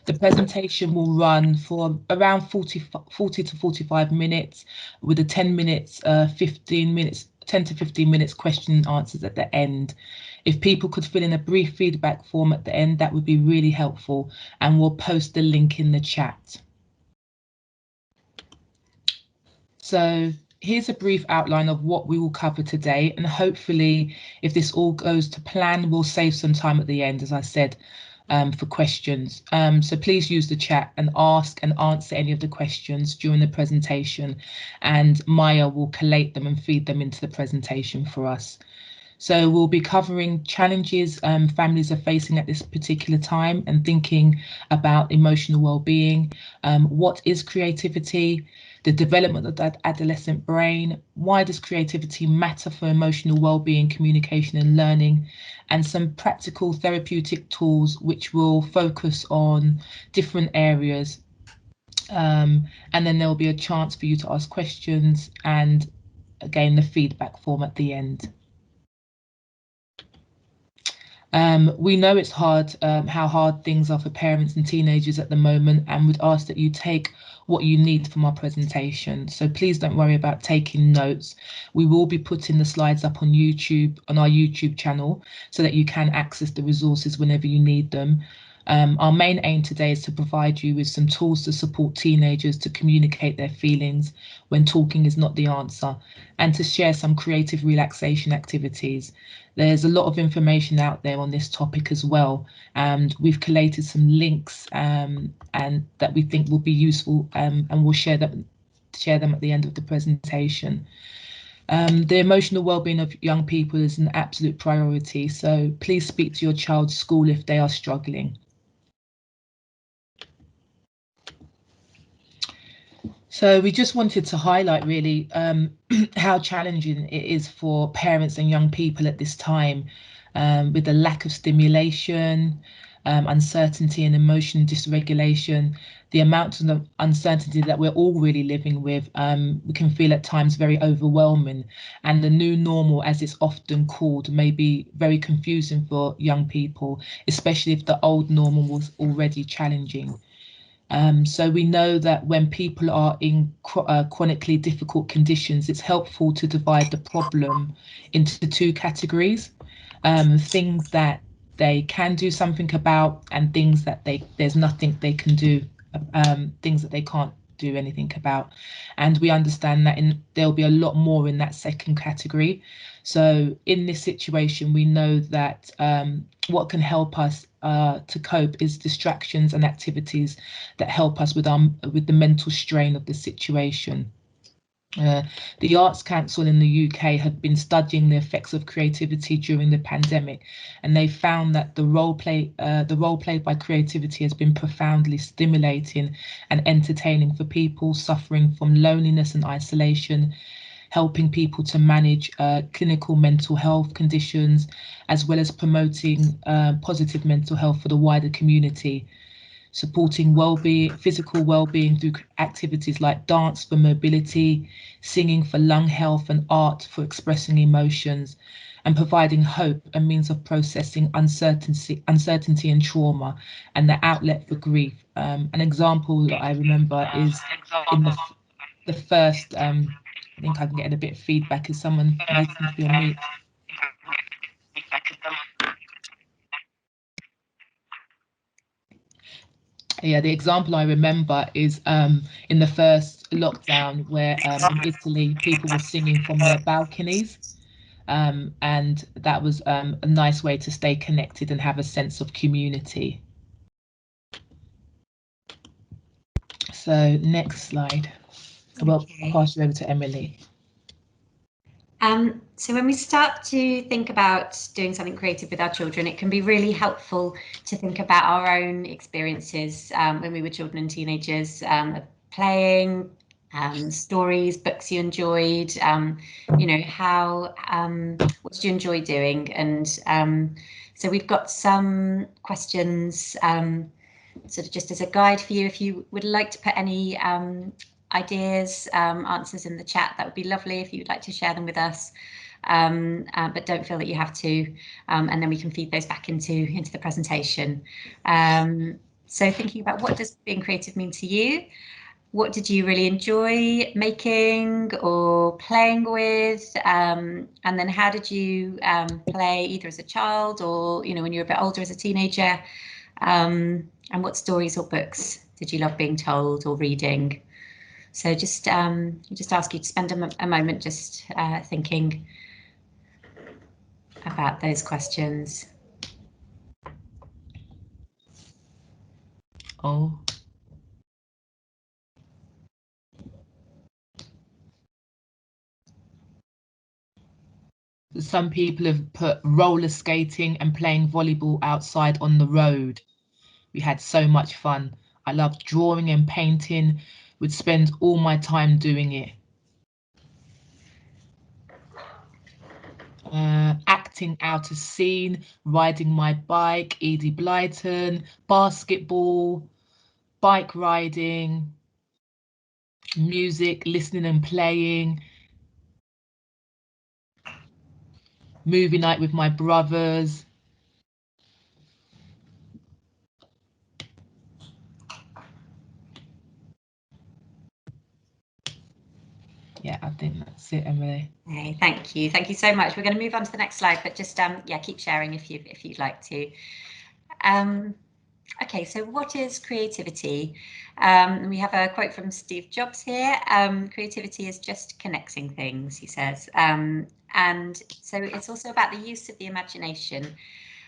The presentation will run for around 40 to 45 minutes with a 10 to 15 minutes question and answers at the end. If people could fill in a brief feedback form at the end, that would be really helpful, and we'll post the link in the chat. So here's a brief outline of what we will cover today, and hopefully if this all goes to plan, we'll save some time at the end, as I said, for questions. So please use the chat and ask and answer any of the questions during the presentation, and Maya will collate them and feed them into the presentation for us. So we'll be covering challenges families are facing at this particular time and thinking about emotional well-being. What is creativity? The development of that adolescent brain. Why does creativity matter for emotional well-being, communication and learning? And some practical therapeutic tools which will focus on different areas. And then there will be a chance for you to ask questions, and again, the feedback form at the end. We know it's hard, how hard things are for parents and teenagers at the moment, and would ask that you take what you need from our presentation. So please don't worry about taking notes. We will be putting the slides up on YouTube, on our YouTube channel, so that you can access the resources whenever you need them. Our main aim today is to provide you with some tools to support teenagers to communicate their feelings when talking is not the answer, and to share some creative relaxation activities. There's a lot of information out there on this topic as well, and we've collated some links and that we think will be useful, and we'll share them at the end of the presentation. The emotional well-being of young people is an absolute priority, so please speak to your child's school if they are struggling. So we just wanted to highlight really how challenging it is for parents and young people at this time, with the lack of stimulation, uncertainty and emotion dysregulation, the amount of uncertainty that we're all really living with. We can feel at times very overwhelming, and the new normal, as it's often called, may be very confusing for young people, especially if the old normal was already challenging. So we know that when people are in chronically difficult conditions, it's helpful to divide the problem into two categories: things that they can do something about, and things that there's nothing they can do, things that they can't do anything about. And we understand that there'll be a lot more in that second category. So in this situation, we know that what can help us to cope is distractions and activities that help us with the mental strain of the situation. The Arts Council in the UK have been studying the effects of creativity during the pandemic, and they found that the role played by creativity has been profoundly stimulating and entertaining for people suffering from loneliness and isolation, helping people to manage clinical mental health conditions, as well as promoting positive mental health for the wider community, supporting physical well-being through activities like dance for mobility, singing for lung health, and art for expressing emotions, and providing hope, a means of processing uncertainty and trauma, and the outlet for grief. An example that I remember is in the first, I think I'm getting a bit of feedback. Is someone needs to be on mute? Yeah, the example I remember is in the first lockdown, where in Italy people were singing from their balconies, and that was a nice way to stay connected and have a sense of community. So next slide. Well, I'll pass you over to Emily. So when we start to think about doing something creative with our children, it can be really helpful to think about our own experiences when we were children and teenagers, playing, stories, books you enjoyed, you know, what did you enjoy doing? And so we've got some questions sort of just as a guide for you. If you would like to put any ideas, answers in the chat, that would be lovely if you would like to share them with us, but don't feel that you have to, and then we can feed those back into the presentation. So thinking about what does being creative mean to you? What did you really enjoy making or playing with? And then how did you play either as a child or, when you were a bit older as a teenager? And what stories or books did you love being told or reading? So just ask you to spend a moment just thinking about those questions. Oh. Some people have put roller skating and playing volleyball outside on the road. We had so much fun. I loved drawing and painting. Would spend all my time doing it. Acting out a scene, riding my bike, Edie Blyton, basketball, bike riding, music, listening and playing, movie night with my brothers. Yeah, I think that's it, Emily. Okay, thank you so much. We're going to move on to the next slide, but just keep sharing if you'd like to. Okay, so what is creativity? We have a quote from Steve Jobs here. Creativity is just connecting things, he says. And so it's also about the use of the imagination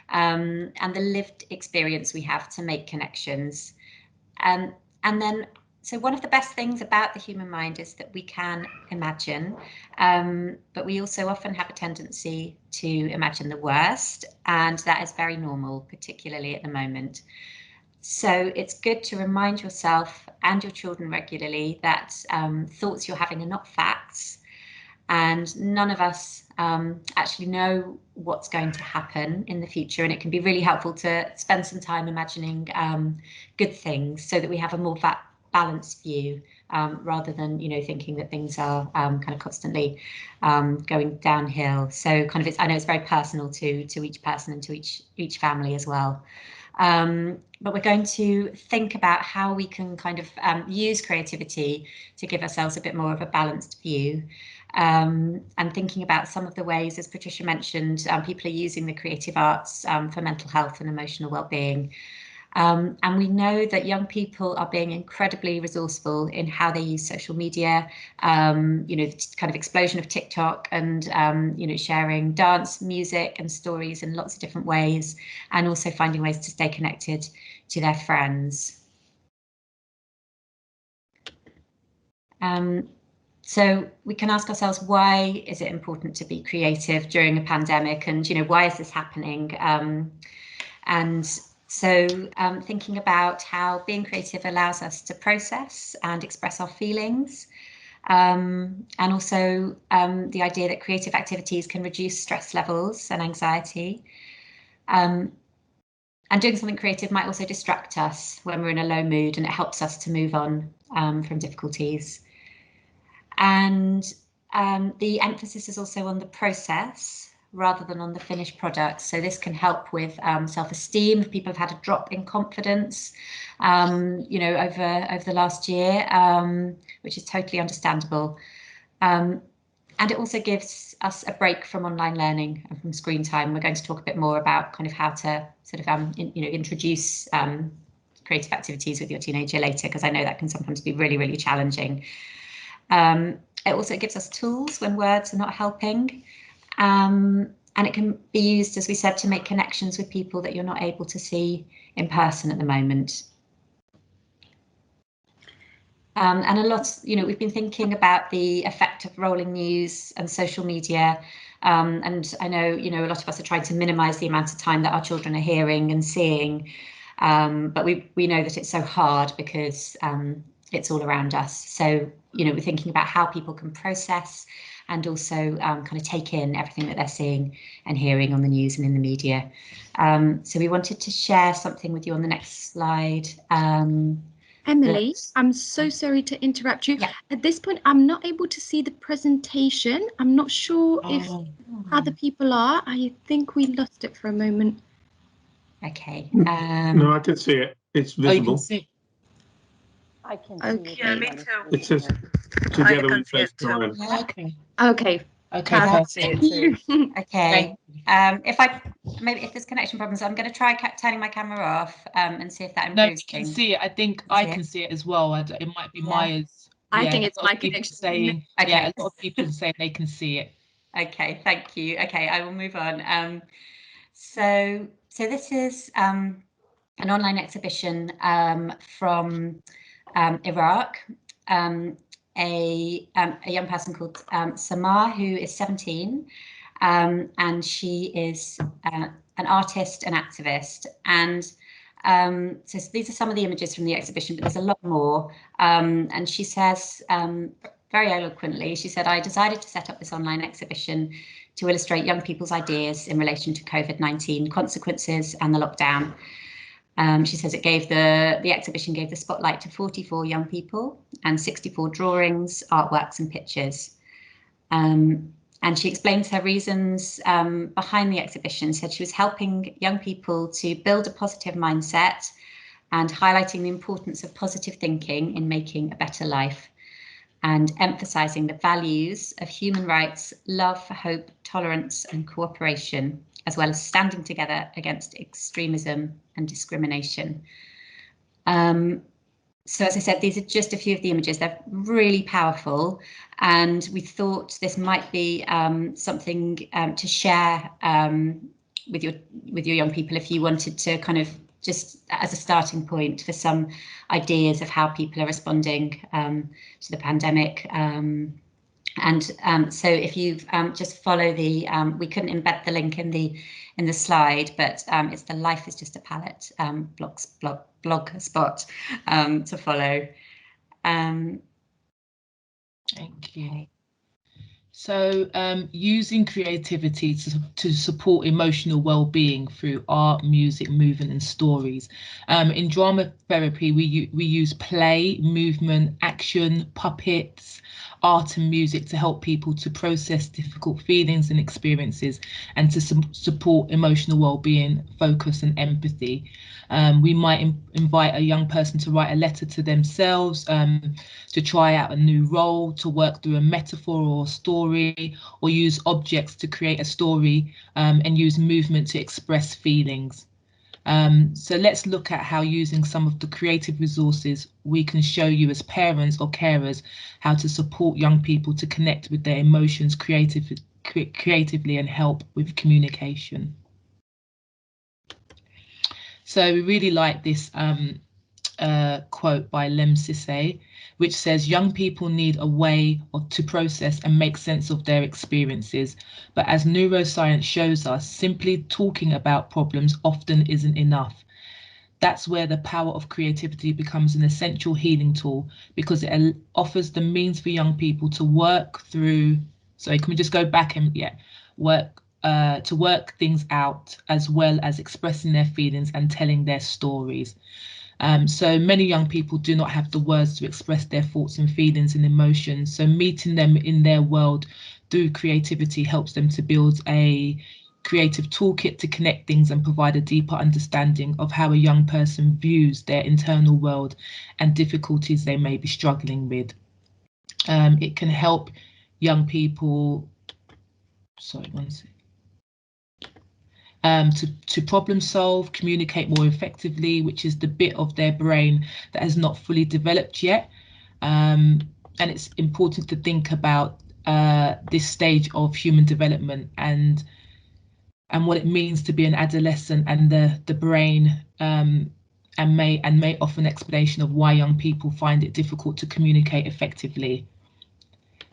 and the lived experience we have to make connections. And then, so one of the best things about the human mind is that we can imagine, but we also often have a tendency to imagine the worst, and that is very normal, particularly at the moment. So it's good to remind yourself and your children regularly that thoughts you're having are not facts, and none of us actually know what's going to happen in the future, and it can be really helpful to spend some time imagining good things so that we have a more balanced view rather than thinking that things are kind of constantly going downhill. So kind of I know it's very personal to each person and to each family as well. But we're going to think about how we can kind of use creativity to give ourselves a bit more of a balanced view. And thinking about some of the ways, as Patricia mentioned, people are using the creative arts for mental health and emotional well-being. And we know that young people are being incredibly resourceful in how they use social media, the kind of explosion of TikTok and, sharing dance, music and stories in lots of different ways, and also finding ways to stay connected to their friends. So we can ask ourselves, why is it important to be creative during a pandemic? And, why is this happening? So thinking about how being creative allows us to process and express our feelings, and also the idea that creative activities can reduce stress levels and anxiety. And doing something creative might also distract us when we're in a low mood, and it helps us to move on from difficulties. And the emphasis is also on the process rather than on the finished product. So this can help with self-esteem if people have had a drop in confidence, over the last year, which is totally understandable. And it also gives us a break from online learning and from screen time. We're going to talk a bit more about kind of how to sort of introduce creative activities with your teenager later, because I know that can sometimes be really, really challenging. It also gives us tools when words are not helping, and it can be used, as we said, to make connections with people that you're not able to see in person at the moment. And a lot, we've been thinking about the effect of rolling news and social media, and I know, a lot of us are trying to minimise the amount of time that our children are hearing and seeing, but we know that it's so hard because it's all around us. So, we're thinking about how people can process and also kind of take in everything that they're seeing and hearing on the news and in the media. So we wanted to share something with you on the next slide. Emily, I'm so sorry to interrupt you. Yeah. At this point, I'm not able to see the presentation. I'm not sure if other people are. I think we lost it for a moment. Okay. No, I did see it. It's visible. You can see. I can see it. Yeah, me too. It says together we face crime. Okay. Okay. Okay. Yeah, Perfect. okay. If there's connection problems, I'm going to try turning my camera off and see if that improves. No, you can see it. I think I can see it as well. It might be Maya's. I think it's my connection. Saying, okay. Yeah, a lot of people saying they can see it. Okay, thank you. Okay, I will move on. So this is an online exhibition from Iraq. A young person called Samar, who is 17, and she is an artist and activist. And so these are some of the images from the exhibition, but there's a lot more. And she says very eloquently, she said, "I decided to set up this online exhibition to illustrate young people's ideas in relation to COVID-19 consequences and the lockdown." She says the exhibition gave the spotlight to 44 young people and 64 drawings, artworks and pictures. And she explains her reasons behind the exhibition, said she was helping young people to build a positive mindset and highlighting the importance of positive thinking in making a better life, and emphasizing the values of human rights, love, hope, tolerance and cooperation, as well as standing together against extremism and discrimination. So as I said, these are just a few of the images. They're really powerful, and we thought this might be something to share with your young people if you wanted to kind of just as a starting point for some ideas of how people are responding to the pandemic. So if you just follow the, we couldn't embed the link in the slide, but it's the Life is Just a Palette blog spot to follow. Thank you. So using creativity to support emotional well-being through art, music, movement and stories. In drama therapy, we use play, movement, action, puppets, art and music to help people to process difficult feelings and experiences and to support emotional well-being, focus and empathy. We might invite a young person to write a letter to themselves, to try out a new role, to work through a metaphor or story, or use objects to create a story, and use movement to express feelings. So let's look at how, using some of the creative resources, we can show you as parents or carers how to support young people to connect with their emotions creatively and help with communication. So we really like this quote by Lem Sissay, which says, "Young people need a way to process and make sense of their experiences. But as neuroscience shows us, simply talking about problems often isn't enough. That's where the power of creativity becomes an essential healing tool, because it offers the means for young people to work through," sorry, can we just go back and to work things out, as well as expressing their feelings and telling their stories. So many young people do not have the words to express their thoughts and feelings and emotions. So meeting them in their world through creativity helps them to build a creative toolkit to connect things and provide a deeper understanding of how a young person views their internal world and difficulties they may be struggling with. It can help young people, sorry, one second. To problem solve, communicate more effectively, which is the bit of their brain that has not fully developed yet. And it's important to think about this stage of human development and what it means to be an adolescent, and the brain, and may offer an explanation of why young people find it difficult to communicate effectively.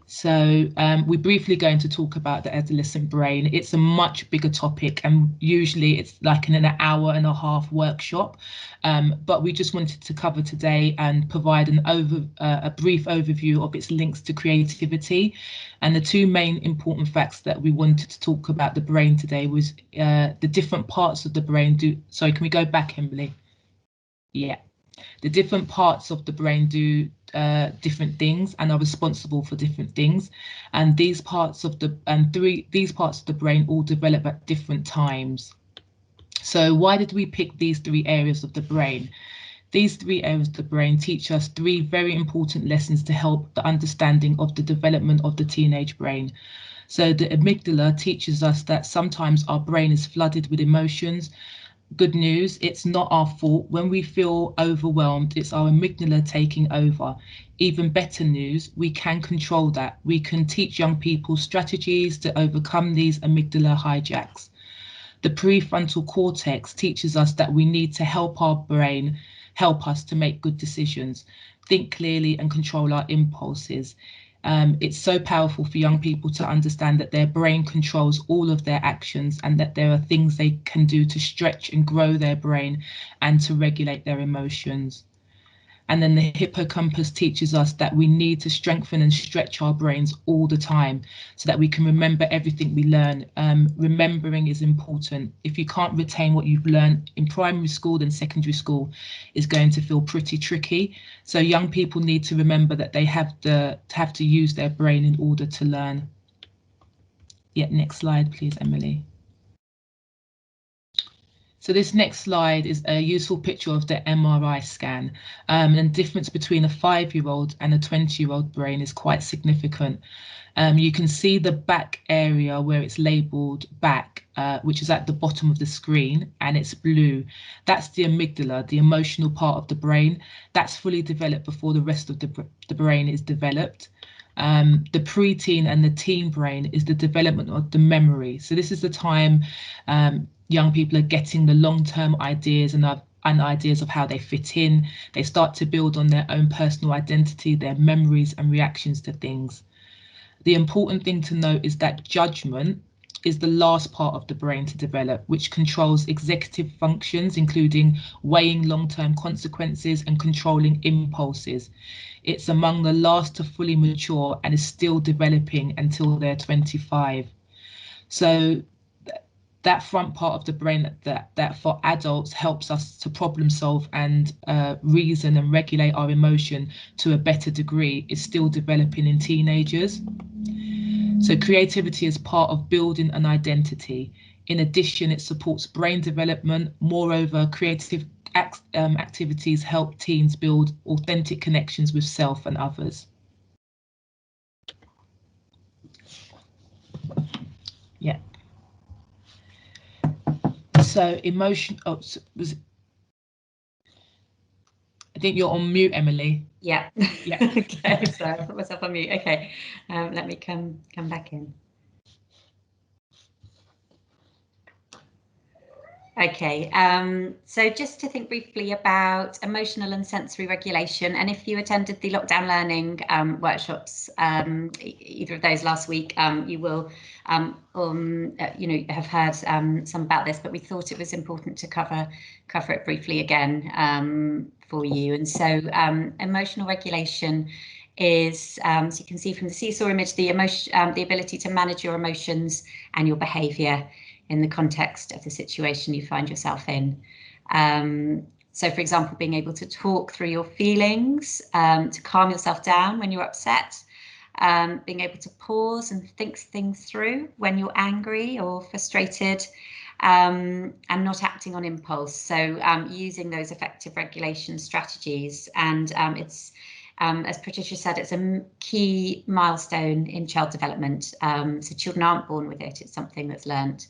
So we're briefly going to talk about the adolescent brain. It's a much bigger topic, and usually it's like in an hour and a half workshop. But we just wanted to cover today and provide a brief overview of its links to creativity. And the two main important facts that we wanted to talk about the brain today was the different parts of the brain do. Sorry, can we go back, Emily? Yeah. The different parts of the brain do different things and are responsible for different things, and these parts of the brain all develop at different times. So why did we pick these three areas of the brain? These 3 areas of the brain teach us 3 very important lessons to help the understanding of the development of the teenage brain. So the amygdala teaches us that sometimes our brain is flooded with emotions. Good news, it's not our fault. When we feel overwhelmed, it's our amygdala taking over. Even better news, we can control that. We can teach young people strategies to overcome these amygdala hijacks. The prefrontal cortex teaches us that we need to help our brain help us to make good decisions, think clearly and control our impulses. It's so powerful for young people to understand that their brain controls all of their actions and that there are things they can do to stretch and grow their brain and to regulate their emotions. And then the hippocampus teaches us that we need to strengthen and stretch our brains all the time so that we can remember everything we learn. Remembering is important. If you can't retain what you've learned in primary school, then secondary school is going to feel pretty tricky. So young people need to remember that they have to use their brain in order to learn. Yeah, next slide, please, Emily. So this next slide is a useful picture of the MRI scan. And the difference between a 5-year-old and a 20-year-old brain is quite significant. You can see the back area where it's labeled back, which is at the bottom of the screen, and it's blue. That's the amygdala, the emotional part of the brain. That's fully developed before the rest of the brain is developed. The preteen and the teen brain is the development of the memory. So this is the time young people are getting the long-term ideas and ideas of how they fit in. They start to build on their own personal identity, their memories and reactions to things. The important thing to note is that judgment is the last part of the brain to develop, which controls executive functions, including weighing long-term consequences and controlling impulses. It's among the last to fully mature and is still developing until they're 25. So that front part of the brain that for adults helps us to problem solve and reason and regulate our emotion to a better degree is still developing in teenagers. So creativity is part of building an identity. In addition, it supports brain development. Moreover, creative activities help teens build authentic connections with self and others. Yeah. So emotion, I think you're on mute, Emily. Yeah. Yeah. Okay, so I put myself on mute. Okay, let me come back in. Okay, so just to think briefly about emotional and sensory regulation, and if you attended the lockdown learning workshops, either of those last week, you will, have heard some about this, but we thought it was important to cover it briefly again for you. And so emotional regulation is, as you can see from the seesaw image, the ability to manage your emotions and your behaviour in the context of the situation you find yourself in. So, for example, being able to talk through your feelings, to calm yourself down when you're upset, being able to pause and think things through when you're angry or frustrated, and not acting on impulse. So using those effective regulation strategies. And it's, as Patricia said, it's a key milestone in child development. So children aren't born with it, it's something that's learnt.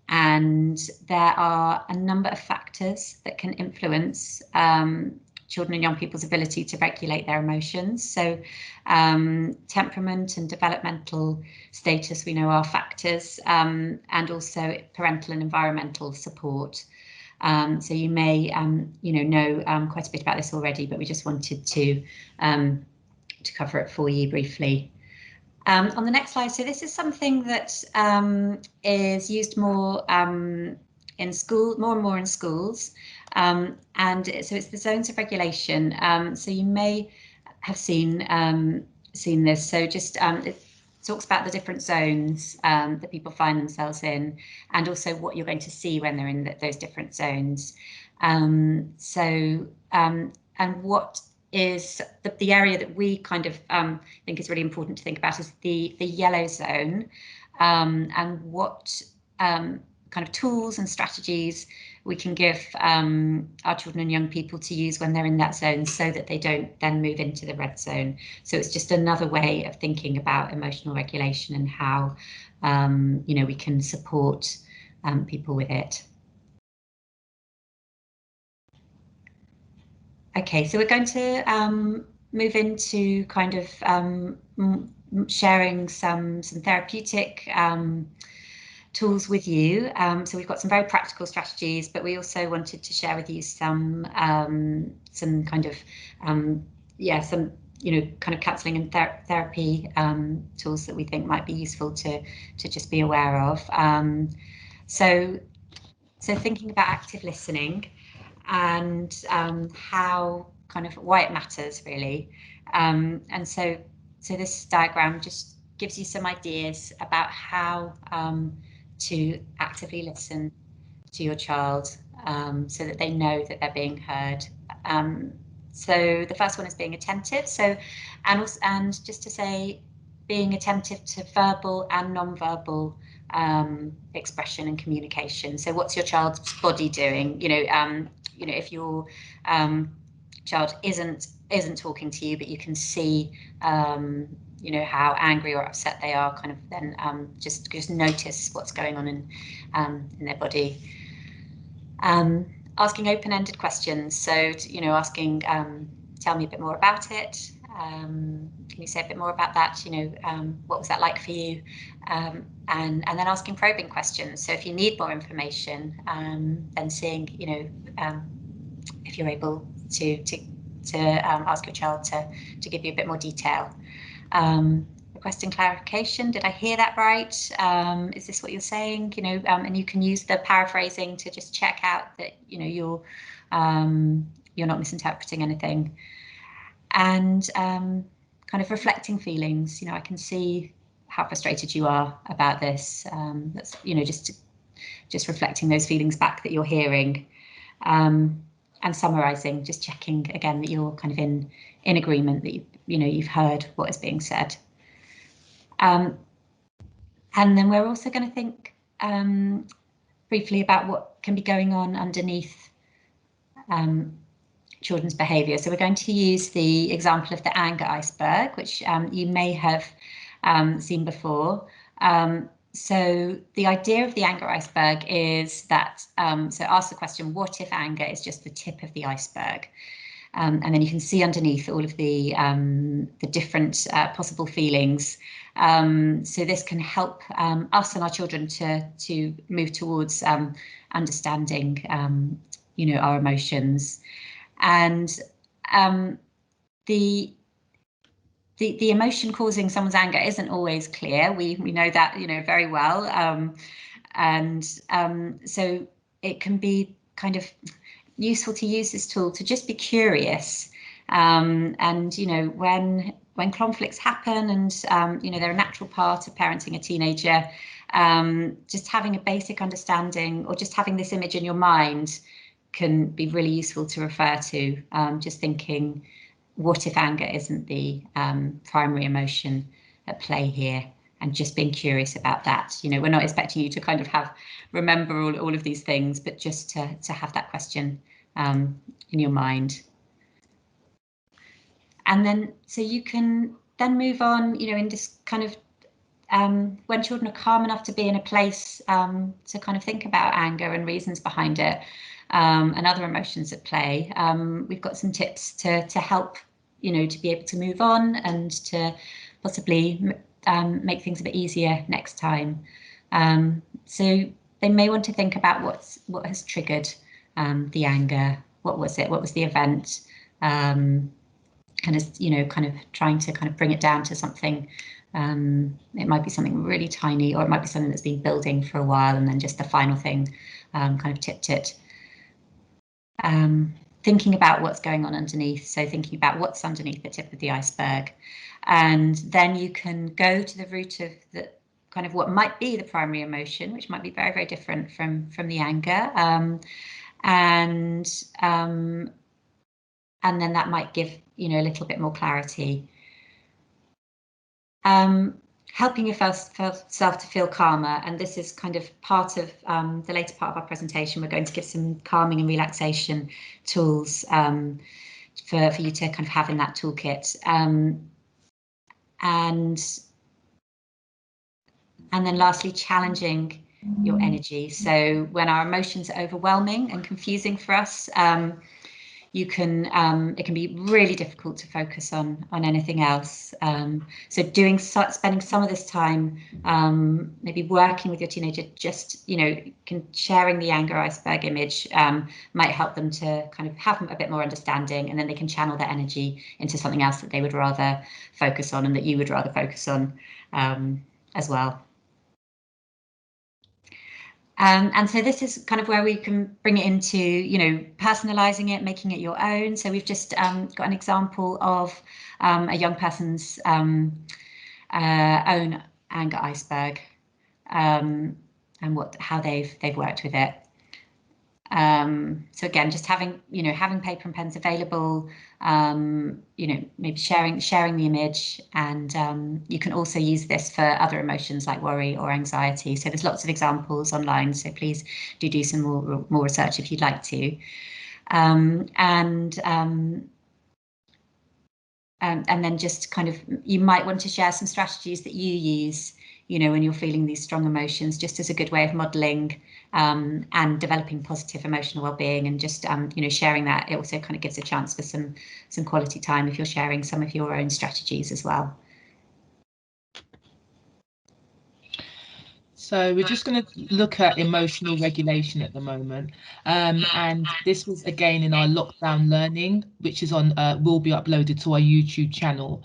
And there are a number of factors that can influence children and young people's ability to regulate their emotions. So temperament and developmental status, we know, are factors, and also parental and environmental support. So you may know quite a bit about this already, but we just wanted to cover it for you briefly. On the next slide, so this is something that is used more in school, more and more in schools, and so it's the zones of regulation. So you may have seen this. So just it talks about the different zones that people find themselves in, and also what you're going to see when they're in those different zones. And what is the area that we kind of think is really important to think about is the yellow zone, and what kind of tools and strategies we can give our children and young people to use when they're in that zone, so that they don't then move into the red zone. So it's just another way of thinking about emotional regulation and how we can support people with it. Okay, so we're going to move into kind of sharing some therapeutic tools with you. So we've got some very practical strategies, but we also wanted to share with you some kind of some kind of counselling and therapy tools that we think might be useful to just be aware of. So thinking about active listening and how kind of why it matters really, and so this diagram just gives you some ideas about how to actively listen to your child, so that they know that they're being heard. So the first one is being attentive. So and just to say, being attentive to verbal and non-verbal expression and communication. So what's your child's body doing? If your child isn't talking to you, but you can see how angry or upset they are, kind of then just notice what's going on in their body. Asking open-ended questions. So asking, tell me a bit more about it. Can you say a bit more about that? What was that like for you? And then asking probing questions. So if you need more information, then seeing, if you're able to ask your child to give you a bit more detail. Requesting clarification. Did I hear that right? Is this what you're saying? And you can use the paraphrasing to just check out that you're not misinterpreting anything. And kind of reflecting feelings. I can see how frustrated you are about this. That's just reflecting those feelings back that you're hearing, and summarising, just checking again that you're kind of in agreement, that you've heard what is being said. And then we're also going to think briefly about what can be going on underneath children's behaviour. So we're going to use the example of the anger iceberg, which you may have seen before. So the idea of the anger iceberg is that, so ask the question, what if anger is just the tip of the iceberg? And then you can see underneath all of the different possible feelings. So this can help us and our children to move towards understanding, our emotions. And the emotion causing someone's anger isn't always clear. We know that very well, so it can be kind of useful to use this tool to just be curious, and when conflicts happen, and they're a natural part of parenting a teenager, just having a basic understanding, or just having this image in your mind, can be really useful to refer to. Just thinking, what if anger isn't the primary emotion at play here? And just being curious about that. We're not expecting you to kind of remember all of these things, but just to have that question in your mind. And then, so you can then move on, in this kind of, when children are calm enough to be in a place to kind of think about anger and reasons behind it, and other emotions at play. We've got some tips to help, to be able to move on and to possibly make things a bit easier next time. So they may want to think about what has triggered the anger. What was it? What was the event? And kind of trying to kind of bring it down to something. It might be something really tiny, or it might be something that's been building for a while, and then just the final thing kind of tipped it. Thinking about what's going on underneath, so thinking about what's underneath the tip of the iceberg, and then you can go to the root of the kind of what might be the primary emotion, which might be very, very different from the anger, and then that might give a little bit more clarity. helping yourself to feel calmer. And this is kind of part of the later part of our presentation. We're going to give some calming and relaxation tools for you to kind of have in that toolkit. And then lastly, challenging your energy. So when our emotions are overwhelming and confusing for us, it can be really difficult to focus on anything else. So spending some of this time maybe working with your teenager, just sharing the Anger Iceberg image might help them to kind of have a bit more understanding, and then they can channel their energy into something else that they would rather focus on and that you would rather focus on as well. And so this is kind of where we can bring it into, personalizing it, making it your own. So we've just got an example of a young person's own Anger Iceberg and how they've worked with it. So again, just having paper and pens available, maybe sharing the image, and you can also use this for other emotions like worry or anxiety. So there's lots of examples online, so please do some more research if you'd like to. And then just kind of, you might want to share some strategies that you use, when you're feeling these strong emotions, just as a good way of modeling and developing positive emotional well-being, and just sharing that. It also kind of gives a chance for some quality time if you're sharing some of your own strategies as well. So we're just going to look at emotional regulation at the moment, and this was again in our lockdown learning, which is on will be uploaded to our YouTube channel.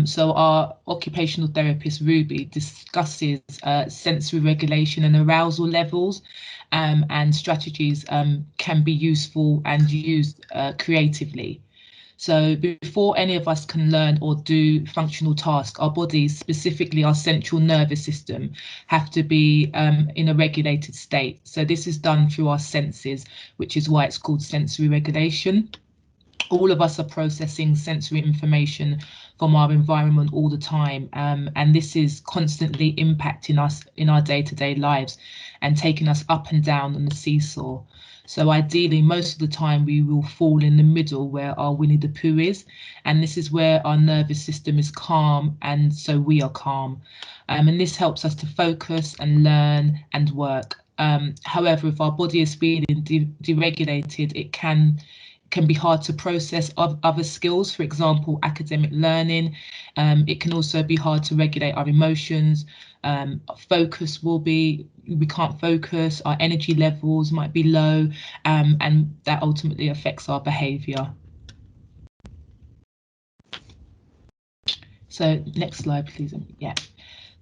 So our occupational therapist Ruby discusses sensory regulation and arousal levels, and strategies can be useful and used creatively. So before any of us can learn or do functional tasks, our bodies, specifically our central nervous system, have to be in a regulated state. So this is done through our senses, which is why it's called sensory regulation. All of us are processing sensory information from our environment all the time, and this is constantly impacting us in our day-to-day lives and taking us up and down on the seesaw. So ideally, most of the time we will fall in the middle where our Winnie the Pooh is, and this is where our nervous system is calm, and so we are calm. And this helps us to focus and learn and work. However, if our body is feeling deregulated, it can be hard to process other skills, for example, academic learning. It can also be hard to regulate our emotions. Focus we can't focus, our energy levels might be low, and that ultimately affects our behaviour. So next slide, please. Yeah.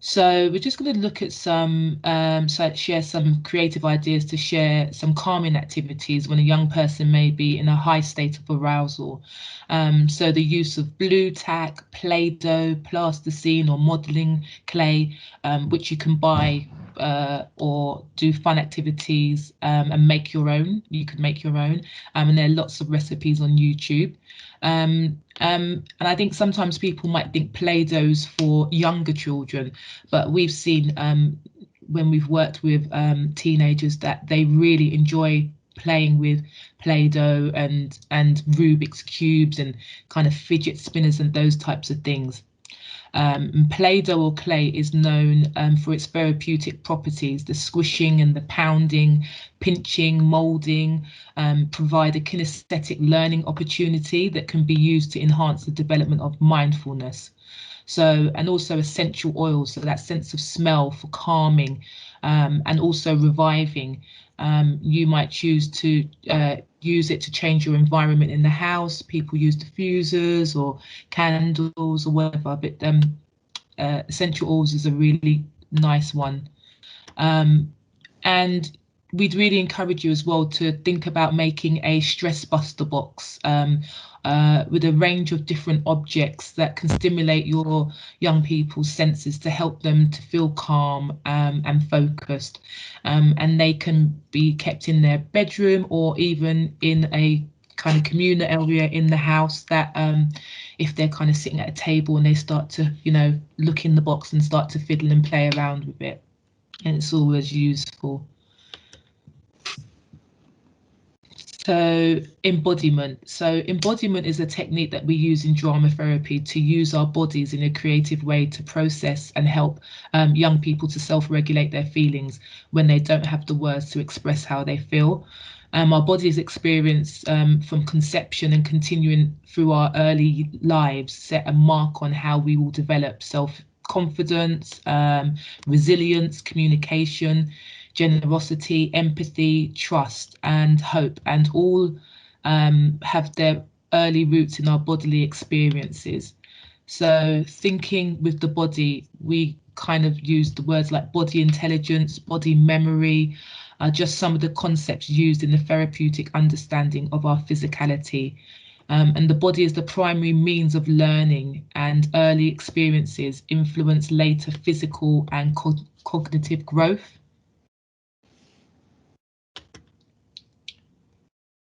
So we're just going to look at share some creative ideas to share some calming activities when a young person may be in a high state of arousal. So the use of blue tack, Play-Doh, plasticine or modelling clay, which you can buy or do fun activities and make your own. You could make your own, and there are lots of recipes on YouTube. And I think sometimes people might think Play-Doh's for younger children, but we've seen when we've worked with teenagers that they really enjoy playing with Play-Doh and Rubik's cubes and kind of fidget spinners and those types of things. Play-Doh or clay is known for its therapeutic properties. The squishing and the pounding, pinching, moulding provide a kinesthetic learning opportunity that can be used to enhance the development of mindfulness. So, and also essential oils, so that sense of smell for calming and also reviving. You might choose to use it to change your environment in the house. People use diffusers or candles or whatever, but essential oils is a really nice one. And we'd really encourage you as well to think about making a stress buster box with a range of different objects that can stimulate your young people's senses to help them to feel calm and focused. And they can be kept in their bedroom or even in a kind of communal area in the house that if they're kind of sitting at a table and they start to, you know, look in the box and start to fiddle and play around with it. And it's always useful. So embodiment. So embodiment is a technique that we use in drama therapy to use our bodies in a creative way to process and help young people to self-regulate their feelings when they don't have the words to express how they feel. Our bodies experience from conception and continuing through our early lives set a mark on how we will develop self-confidence, resilience, communication, generosity, empathy, trust, and hope, and all have their early roots in our bodily experiences. So thinking with the body, we kind of use the words like body intelligence, body memory, just some of the concepts used in the therapeutic understanding of our physicality. And the body is the primary means of learning, and early experiences influence later physical and cognitive growth.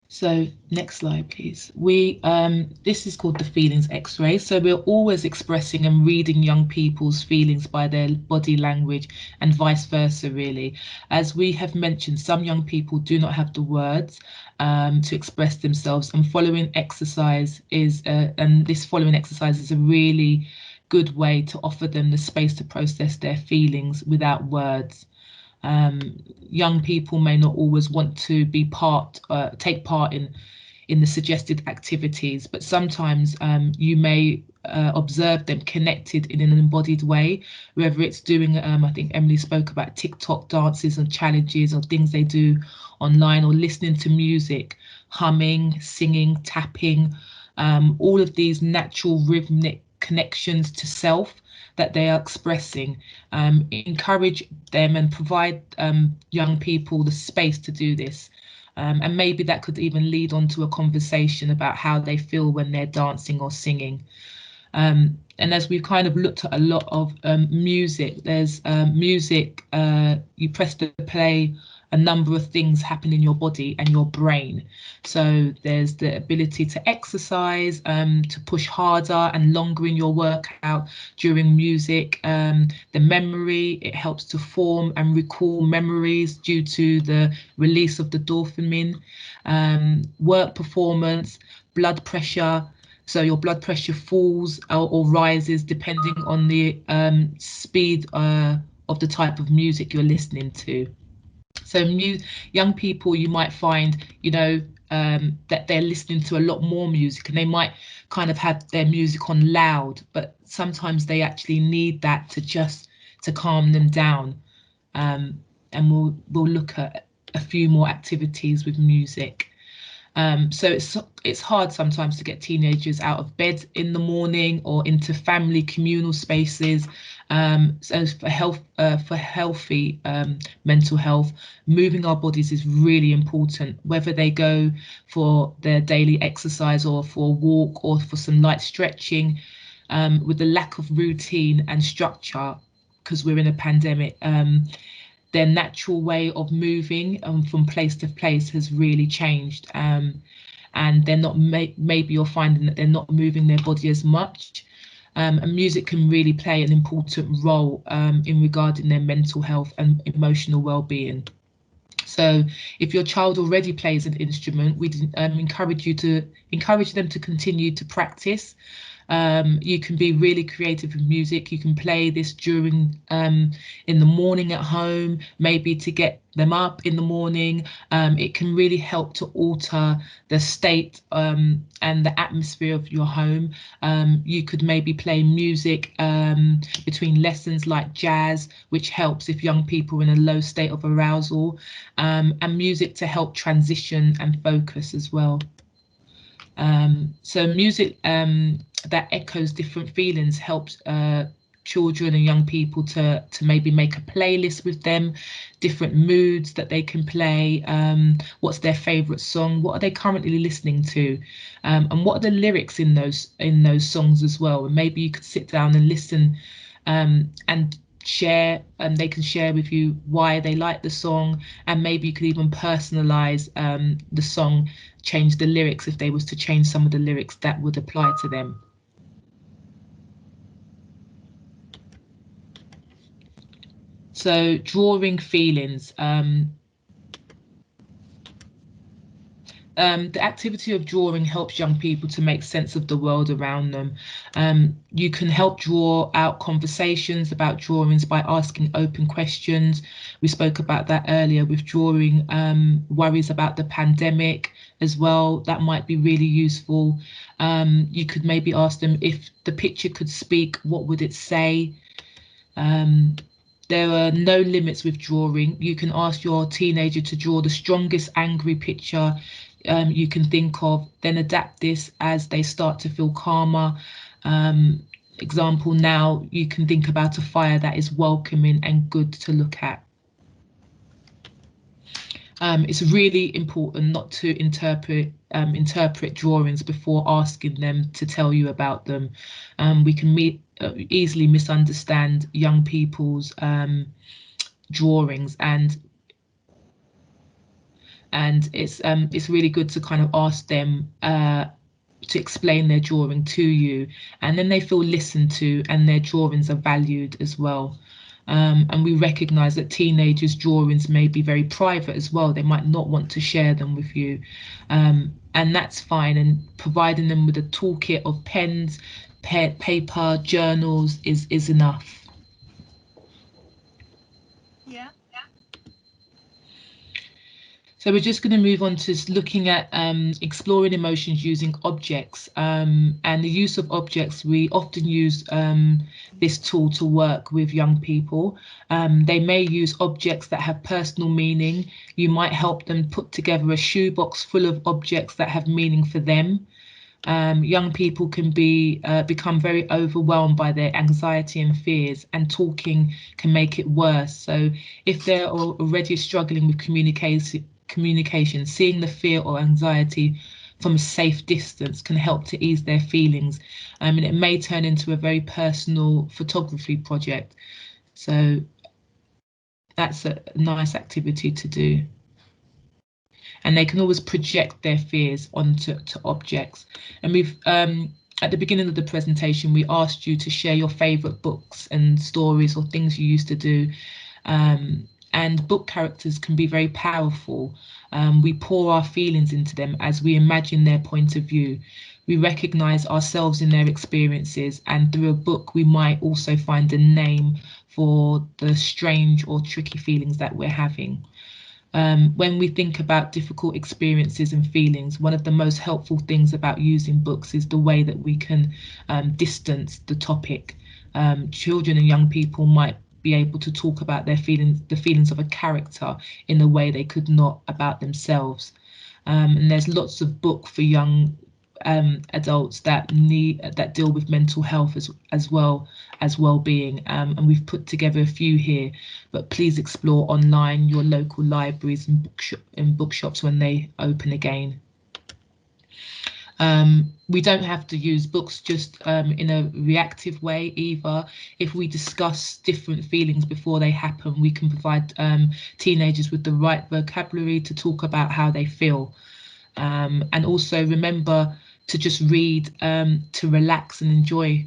So next slide, please. This is called the feelings X-ray. So we're always expressing and reading young people's feelings by their body language and vice versa, really. As we have mentioned, some young people do not have the words to express themselves, and following exercise is, this following exercise is a really good way to offer them the space to process their feelings without words. Young people may not always want to be take part in the suggested activities, but sometimes you may observe them connected in an embodied way, whether it's doing, I think Emily spoke about TikTok dances and challenges or things they do online, or listening to music, humming, singing, tapping, all of these natural rhythmic connections to self that they are expressing. Encourage them and provide young people the space to do this. And maybe that could even lead on to a conversation about how they feel when they're dancing or singing. And as we've kind of looked at a lot of music, there's music, you press the play, a number of things happen in your body and your brain. So there's the ability to exercise, to push harder and longer in your workout during music. The memory, it helps to form and recall memories due to the release of the dopamine. Work performance, blood pressure. So your blood pressure falls or rises depending on the speed of the type of music you're listening to. So young people, you might find, you know, that they're listening to a lot more music, and they might kind of have their music on loud, but sometimes they actually need that to calm them down. And we'll look at a few more activities with music. So it's hard sometimes to get teenagers out of bed in the morning or into family communal spaces. So for healthy mental health, moving our bodies is really important, whether they go for their daily exercise or for a walk or for some light stretching. With the lack of routine and structure, because we're in a pandemic, their natural way of moving from place to place has really changed, and they're not maybe you're finding that they're not moving their body as much, and music can really play an important role in regarding their mental health and emotional well-being. So if your child already plays an instrument, we encourage them to continue to practice. You can be really creative with music. You can play this during in the morning at home, maybe to get them up in the morning. It can really help to alter the state and the atmosphere of your home. You could maybe play music between lessons like jazz, which helps if young people are in a low state of arousal, and music to help transition and focus as well. So music that echoes different feelings helps children and young people to maybe make a playlist with them, different moods that they can play, what's their favorite song, what are they currently listening to, and what are the lyrics in those songs as well. And maybe you could sit down and listen and share, and they can share with you why they like the song, and maybe you could even personalize the song, change the lyrics. If they was to change some of the lyrics, that would apply to them. So drawing feelings. The activity of drawing helps young people to make sense of the world around them. You can help draw out conversations about drawings by asking open questions. We spoke about that earlier with drawing worries about the pandemic as well. That might be really useful. You could maybe ask them, if the picture could speak, what would it say? There are no limits with drawing. You can ask your teenager to draw the strongest angry picture you can think of, then adapt this as they start to feel calmer. Example, now you can think about a fire that is welcoming and good to look at. It's really important not to interpret drawings before asking them to tell you about them. We can easily misunderstand young people's drawings, and it's really good to kind of ask them to explain their drawing to you, and then they feel listened to and their drawings are valued as well. And we recognise that teenagers' drawings may be very private as well. They might not want to share them with you, and that's fine. And providing them with a toolkit of pens, paper, journals is enough. Yeah. So we're just going to move on to looking at exploring emotions using objects, and the use of objects. We often use this tool to work with young people. They may use objects that have personal meaning. You might help them put together a shoebox full of objects that have meaning for them. Young people can become very overwhelmed by their anxiety and fears, and talking can make it worse. So if they're already struggling with communication, seeing the fear or anxiety from a safe distance can help to ease their feelings. And it may turn into a very personal photography project. So that's a nice activity to do. And they can always project their fears onto objects. And we've at the beginning of the presentation, we asked you to share your favorite books and stories or things you used to do. And book characters can be very powerful. We pour our feelings into them as we imagine their point of view. We recognize ourselves in their experiences, and through a book, we might also find a name for the strange or tricky feelings that we're having. When we think about difficult experiences and feelings, one of the most helpful things about using books is the way that we can distance the topic. Children and young people might be able to talk about their feelings, the feelings of a character, in a way they could not about themselves. And there's lots of books for young adults that deal with mental health as well as well-being, and we've put together a few here, but please explore online, your local libraries and bookshops when they open again. We don't have to use books just in a reactive way either. If we discuss different feelings before they happen, we can provide teenagers with the right vocabulary to talk about how they feel. And also remember to just read to relax and enjoy.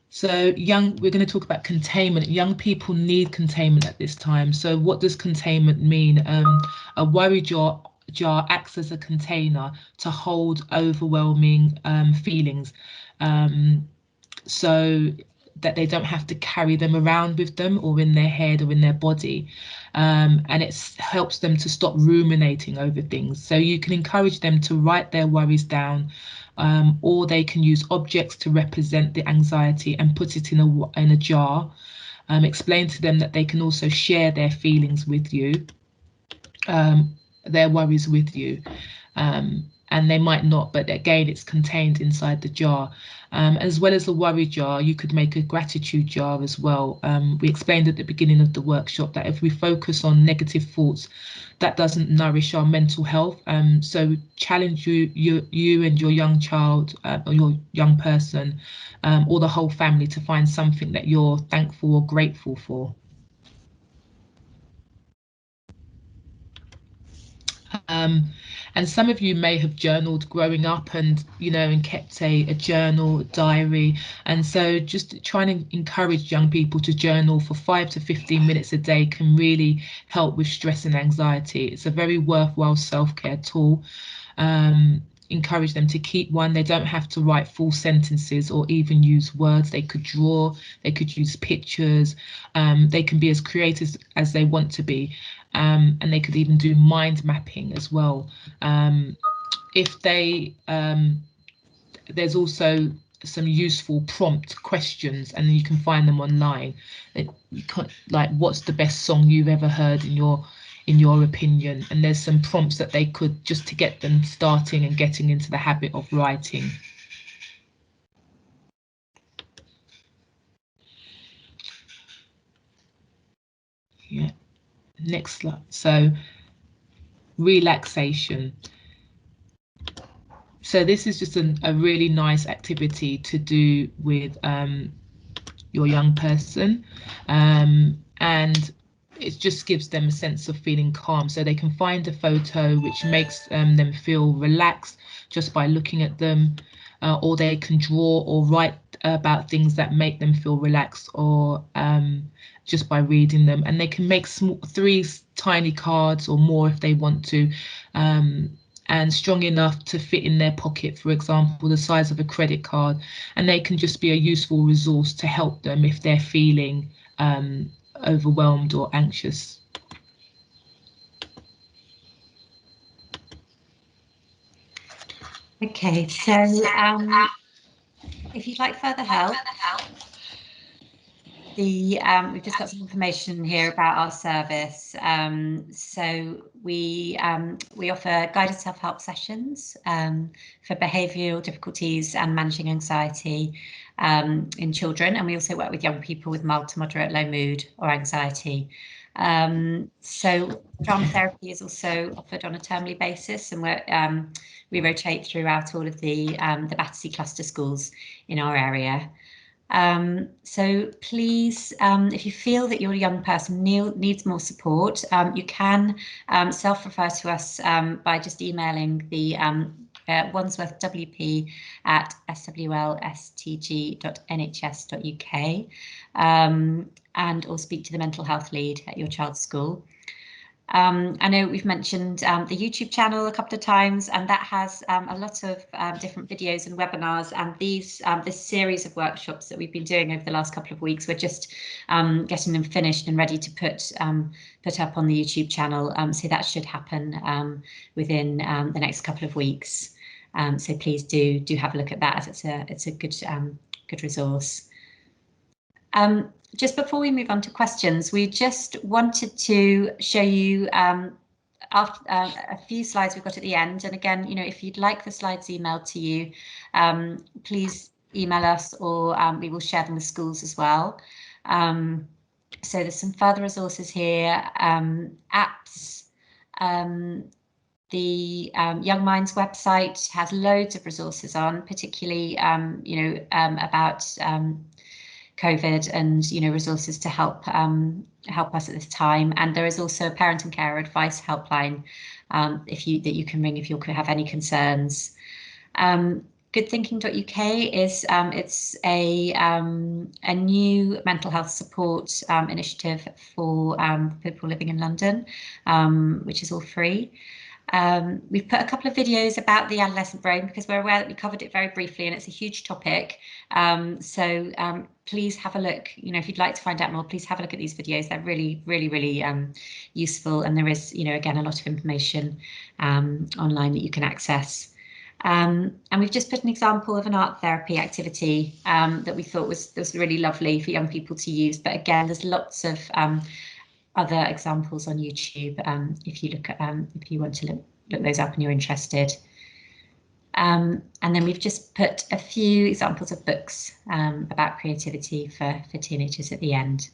So we're going to talk about containment. Young people need containment at this time. So what does containment mean? A worry jar acts as a container to hold overwhelming feelings, so that they don't have to carry them around with them or in their head or in their body. And it helps them to stop ruminating over things. So you can encourage them to write their worries down, or they can use objects to represent the anxiety and put it in a jar. Explain to them that they can also share their feelings with you, their worries with you. and they might not, but again, it's contained inside the jar. As well as the worry jar, you could make a gratitude jar as well. We explained at the beginning of the workshop that if we focus on negative thoughts, that doesn't nourish our mental health. So challenge you and your young child or your young person or the whole family to find something that you're thankful or grateful for. And some of you may have journaled growing up and, you know, and kept a journal, diary. And so just trying to encourage young people to journal for 5 to 15 minutes a day can really help with stress and anxiety. It's a very worthwhile self-care tool. Encourage them to keep one. They don't have to write full sentences or even use words. They could draw, they could use pictures. They can be as creative as they want to be. And they could even do mind mapping as well. If they, there's also some useful prompt questions, and you can find them online. You can't, like, what's the best song you've ever heard in your opinion? And there's some prompts that they could, just to get them starting and getting into the habit of writing. Yeah, next slide. So relaxation. So this is just a really nice activity to do with your young person, and it just gives them a sense of feeling calm. So they can find a photo which makes them feel relaxed just by looking at them, or they can draw or write about things that make them feel relaxed, or just by reading them. And they can make 3 tiny cards or more if they want to, and strong enough to fit in their pocket, for example, the size of a credit card. And they can just be a useful resource to help them if they're feeling overwhelmed or anxious. Okay, so if you'd like further help, we've just got some information here about our service. So we offer guided self-help sessions for behavioural difficulties and managing anxiety in children, and we also work with young people with mild to moderate low mood or anxiety. So drama therapy is also offered on a termly basis, and we rotate throughout all of the Battersea cluster schools in our area. So please, if you feel that your young person needs more support, you can self-refer to us by just emailing the WP at SWLSTG.nhs.uk, and or speak to the mental health lead at your child's school. I know we've mentioned the YouTube channel a couple of times, and that has a lot of different videos and webinars, and this series of workshops that we've been doing over the last couple of weeks, we're just getting them finished and ready to put up on the YouTube channel. So that should happen within the next couple of weeks. So please do have a look at that, as it's a good resource. Just before we move on to questions, we just wanted to show you a few slides we've got at the end. And again, you know, if you'd like the slides emailed to you, please email us, or we will share them with schools as well. So there's some further resources here, apps. The Young Minds website has loads of resources on, particularly, you know, about COVID, and, you know, resources to help us at this time. And there is also a parent and care advice helpline that you can ring if you have any concerns. Goodthinking.uk is it's a new mental health support initiative for people living in London, which is all free. We've put a couple of videos about the adolescent brain because we're aware that we covered it very briefly and it's a huge topic. So please have a look. You know, if you'd like to find out more, please have a look at these videos. They're really useful, and there is, you know, again, a lot of information online that you can access. And we've just put an example of an art therapy activity that we thought was really lovely for young people to use. But again, there's lots of other examples on YouTube if you look at if you want to look those up and you're interested. And then we've just put a few examples of books about creativity for teenagers at the end.